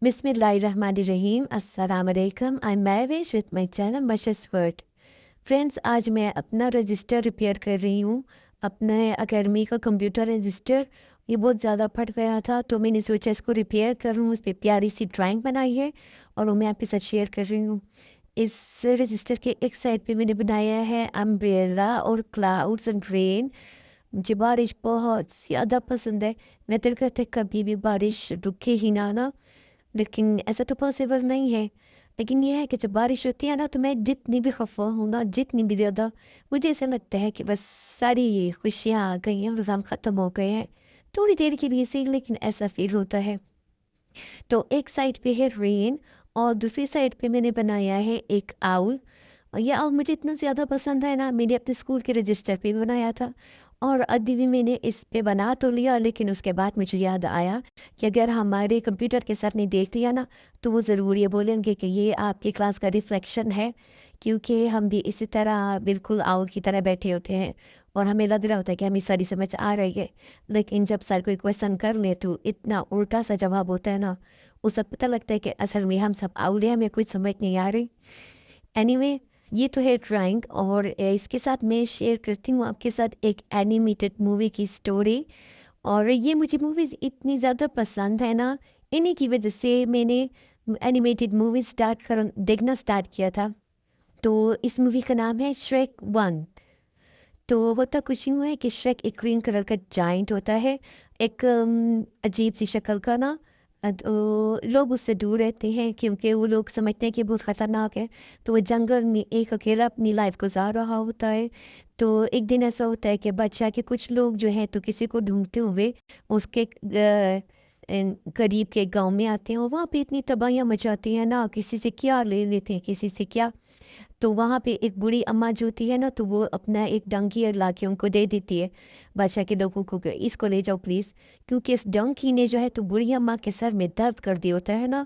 बिस्मिल्लाहिर्रहमानिर्रहीम अस्सलाम वालेकुम। I am Mahvish with my channel Mash's word. Friends, आज मैं अपना रजिस्टर रिपेयर कर रही हूँ, अपने एकेडमी का कंप्यूटर रजिस्टर। ये बहुत ज़्यादा फट गया था तो मैंने सोचा इसको रिपेयर करूँ। उस पर प्यारी सी ड्राइंग बनाई है और वो मैं आपके साथ शेयर कर रही हूँ। इस रजिस्टर के एक साइड पे मैंने बनाया है अम्ब्रेला और क्लाउड्स एंड रेन। मुझे बारिश बहुत ज़्यादा पसंद है। मैं दिल करता है कभी भी बारिश रुके ही ना, लेकिन ऐसा तो पॉसिबल नहीं है। लेकिन ये है कि जब बारिश होती है ना तो मैं जितनी भी खफ़ा हूँ ना, जितनी भी ज़्यादा, मुझे ऐसा लगता है कि बस सारी खुशियाँ आ गई हैं, रोज़ाम ख़त्म हो गए हैं। थोड़ी देर के लिए सही, लेकिन ऐसा फ़ील होता है। तो एक साइड पे है रेन और दूसरी साइड पे मैंने बनाया है एक आउल। और ये आउल मुझे इतना ज़्यादा पसंद है ना, मैंने अपने स्कूल के रजिस्टर पे भी बनाया था और अभी भी मैंने इस पे बना तो लिया, लेकिन उसके बाद मुझे याद आया कि अगर हमारे कंप्यूटर के सर ने देख लिया ना तो वो ज़रूर ये बोलेंगे कि ये आपकी क्लास का रिफ्लेक्शन है, क्योंकि हम भी इसी तरह बिल्कुल आउल की तरह बैठे होते हैं और हमें लग रहा होता है कि हमें सारी समझ आ रही है, लेकिन जब सर कोई क्वेश्चन कर ले तो इतना उल्टा सा जवाब होता है ना, उसे पता लगता है कि असल में हम सब आउले, हमें कुछ समझ नहीं आ रही। एनीवे, ये तो है ड्राइंग और इसके साथ मैं शेयर करती हूँ आपके साथ एक एनिमेटेड मूवी की स्टोरी। और ये मुझे मूवीज़ इतनी ज़्यादा पसंद है ना, इन्हीं की वजह से मैंने एनिमेटेड मूवी स्टार्ट कर देखना स्टार्ट किया था। तो इस मूवी का नाम है श्रेक वन। तो होता कुछ यूँ है कि श्रेक एक ग्रीन कलर का जाइंट होता है, एक अजीब सी शक्ल का ना। तो लोग उससे दूर रहते हैं क्योंकि वो लोग समझते हैं कि बहुत ख़तरनाक है। तो वो जंगल में एक अकेला अपनी लाइफ गुजार रहा होता है। तो एक दिन ऐसा होता है कि बादशाह के कुछ लोग जो हैं तो किसी को ढूंढते हुए उसके करीब के गांव में आते हैं और वहाँ पे इतनी तबाहियाँ मचाती हैं ना, किसी से क्या ले लेते हैं, किसी से क्या। तो वहाँ पे एक बूढ़ी अम्मा जो होती है ना, तो वो अपना एक डंकी ला के उनको दे देती है, बादशाह के लोगों को कि इसको ले जाओ प्लीज़। क्योंकि इस डंकी ने जो है तो बूढ़ी अम्मा के सर में दर्द कर दिया होता है ना,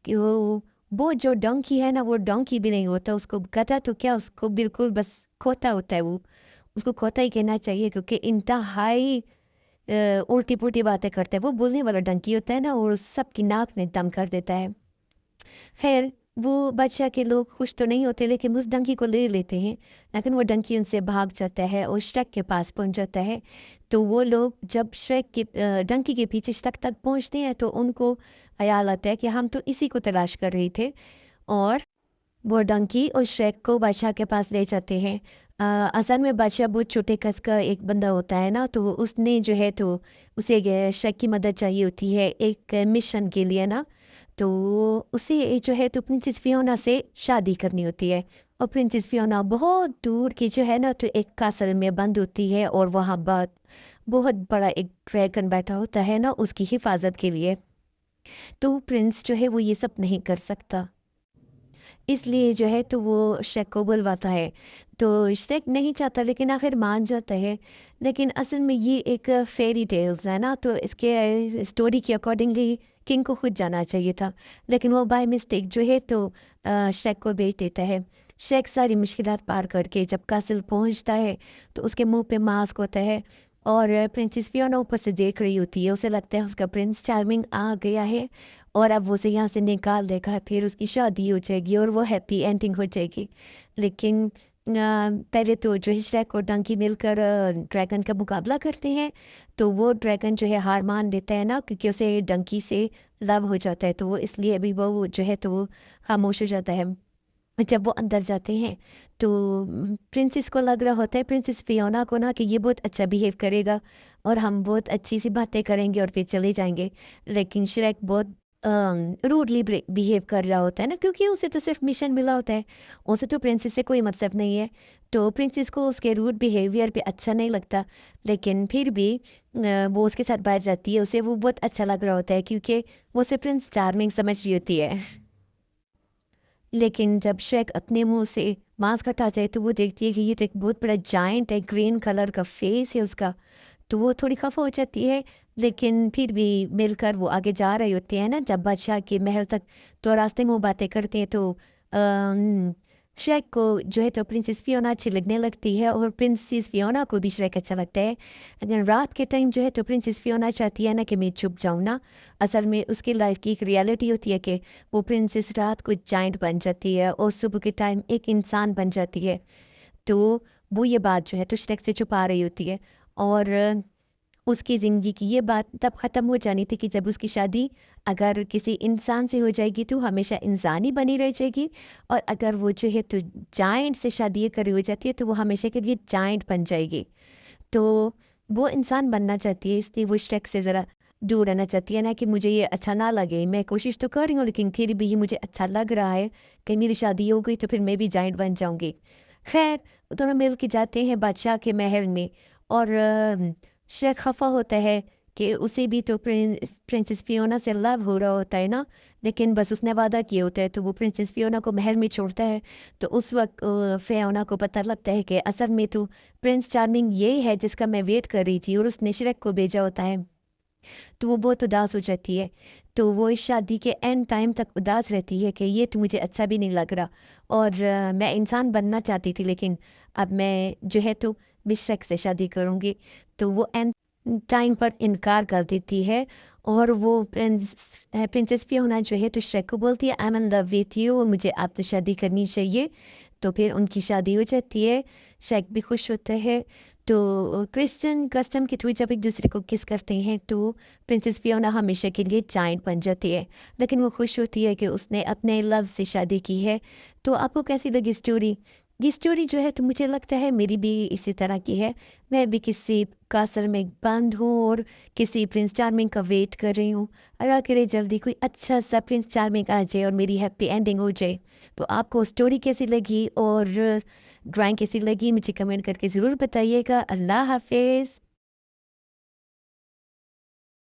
कि वो जो डंकी है ना वो डंकी भी नहीं होता, उसको गधा तो क्या, उसको बिल्कुल बस खोता होता है वो। उसको खोता ही कहना चाहिए क्योंकि इंतहाई उल्टी पुल्टी बातें करता है। वो बोलने वाला डंकी होता है ना और सबकी नाक में दम कर देता है। खैर, वो बादशाह के लोग खुश तो नहीं होते, लेकिन उस डंकी को ले लेते हैं। लेकिन वो डंकी उनसे भाग जाता है और श्रेक के पास पहुंच जाता है। तो वो लोग जब श्रेक के डंकी के पीछे श्रेक तक पहुंचते हैं तो उनको ख्याल आता है कि हम तो इसी को तलाश कर रहे थे। और वो डंकी और श्रेक को बादशाह के पास ले जाते हैं। असल में बादशाह बहुत छोटे कद का एक बंदा होता है ना, तो उसने जो है तो उसे श्रेक की मदद चाहिए होती है एक मिशन के लिए ना। तो उसे जो है तो प्रिंसेस फियोना से शादी करनी होती है। और प्रिंसेस फियोना बहुत दूर की जो है ना तो एक कासल में बंद होती है और वहाँ बहुत बहुत बड़ा एक ड्रैगन बैठा होता है ना उसकी हिफाजत के लिए। तो प्रिंस जो है वो ये सब नहीं कर सकता, इसलिए जो है तो वो शेख को बुलवाता है। तो शेख नहीं चाहता लेकिन आखिर मान जाता है। लेकिन असल में ये एक फेरी टेल्स है ना, तो इसके स्टोरी के अकॉर्डिंगली किंग को खुद जाना चाहिए था, लेकिन वो बाय मिस्टेक जो है तो शेख को भेज देता है। शेख सारी मुश्किलात पार करके जब कासिल पहुंचता है तो उसके मुंह पे मास्क होता है और प्रिंसेस फियोना ऊपर से देख रही होती है। उसे लगता है उसका प्रिंस चार्मिंग आ गया है और अब वो उसे यहाँ से निकाल देगा, फिर उसकी शादी हो जाएगी और वो हैप्पी एंडिंग हो जाएगी। लेकिन पहले तो जो है श्रेक और डंकी मिलकर ड्रैगन का मुकाबला करते हैं। तो वो ड्रैगन जो है हार मान लेता है ना, क्योंकि उसे डंकी से लव हो जाता है, तो वो इसलिए अभी वो जो है तो वो खामोश हो जाता है। जब वो अंदर जाते हैं तो प्रिंसेस को लग रहा होता है, प्रिंसेस फियोना को ना, कि ये बहुत अच्छा बिहेव करेगा और हम बहुत अच्छी सी बातें करेंगे और फिर चले जाएंगे। लेकिन श्रेक बहुत रूडली बिहेव कर रहा होता है ना, क्योंकि उसे तो सिर्फ मिशन मिला होता है, उसे तो प्रिंसेस से कोई मतलब नहीं है। तो प्रिंसेस को उसके रूड बिहेवियर पे अच्छा नहीं लगता, लेकिन फिर भी वो उसके साथ बैठ जाती है। उसे वो बहुत अच्छा लग रहा होता है क्योंकि वो उसे प्रिंस चार्मिंग समझ रही होती है। लेकिन जब श्रेक अपने मुंह से मांस हटाता है तो वो देखती है कि ये तो एक बहुत बड़ा जायंट है, ग्रीन कलर का फेस है उसका। तो वो थोड़ी खफा हो जाती है, लेकिन फिर भी मिलकर वो आगे जा रहे होते हैं ना जब बादशाह के महल तक। तो रास्ते में वो बातें करते हैं तो श्रेक को जो है तो प्रिंसेस फियोना अच्छी लगने लगती है और प्रिंसेस फियोना को भी श्रेक अच्छा लगता है। लेकिन रात के टाइम जो है तो प्रिंसेस फियोना चाहती है ना कि मैं छुप जाऊँ ना। असल में उसकी लाइफ की एक रियलिटी होती है कि वो प्रिंसेस रात को जाइंट बन जाती है और सुबह के टाइम एक इंसान बन जाती है। तो वो ये बात जो है तो श्रेक से छुपा रही होती है और उसकी ज़िंदगी की ये बात तब ख़त्म हो जानी थी कि जब उसकी शादी अगर किसी इंसान से हो जाएगी तो हमेशा इंसान ही बनी रह जाएगी, और अगर वो जो है तो जायंट से शादी करी हो जाती है तो वो हमेशा के लिए जायंट बन जाएगी। तो वो इंसान बनना चाहती है, इसलिए वो श्रेक से ज़रा दूर रहना चाहती है ना कि मुझे ये अच्छा ना लगे। मैं कोशिश तो कर रही हूँ लेकिन फिर भी ये मुझे अच्छा लग रहा है कि मेरी शादी हो गई तो फिर मैं भी जायंट बन जाऊँगी। खैर, वो दोनों मिल के जाते हैं बादशाह के महल में और शेख खफ़ा होता है कि उसे भी तो प्रिंसेस फियोना से लव हो रहा होता है ना, लेकिन बस उसने वादा किया होता है तो वो प्रिंसेस फियोना को महल में छोड़ता है। तो उस वक़्त फियोना को पता लगता है कि असल में तो प्रिंस चार्मिंग यही है जिसका मैं वेट कर रही थी और उसने श्रेक को भेजा होता है। तो वो बहुत उदास हो जाती है। तो वो इस शादी के एंड टाइम तक उदास रहती है कि ये तो मुझे अच्छा भी नहीं लग रहा और मैं इंसान बनना चाहती थी लेकिन अब मैं जो है तो मिश्रक से शादी करूँगी। तो वो एंड टाइम पर इनकार कर देती है और वो प्रिंसेस फियोना जो है तो श्रेक को बोलती है I am in love with you और मुझे आपसे शादी करनी चाहिए। तो फिर उनकी शादी हो जाती है। श्रेक भी खुश होता है। तो क्रिश्चियन कस्टम के थ्रू जब एक दूसरे को किस करते हैं तो प्रिंसेस फियोना हमेशा के लिए जायंट बन जाती है, लेकिन वो खुश होती है कि उसने अपने लव से शादी की है। तो आपको कैसी लगी स्टोरी? ये स्टोरी जो है तो मुझे लगता है मेरी भी इसी तरह की है। मैं भी किसी कासल में बंद हूँ और किसी प्रिंस चार्मिंग का वेट कर रही हूँ। अल्लाह करे जल्दी कोई अच्छा सा प्रिंस चार्मिंग आ जाए और मेरी हैप्पी एंडिंग हो जाए। तो आपको स्टोरी कैसी लगी और ड्राइंग कैसी लगी मुझे कमेंट करके ज़रूर बताइएगा। अल्लाह हाफ़िज़।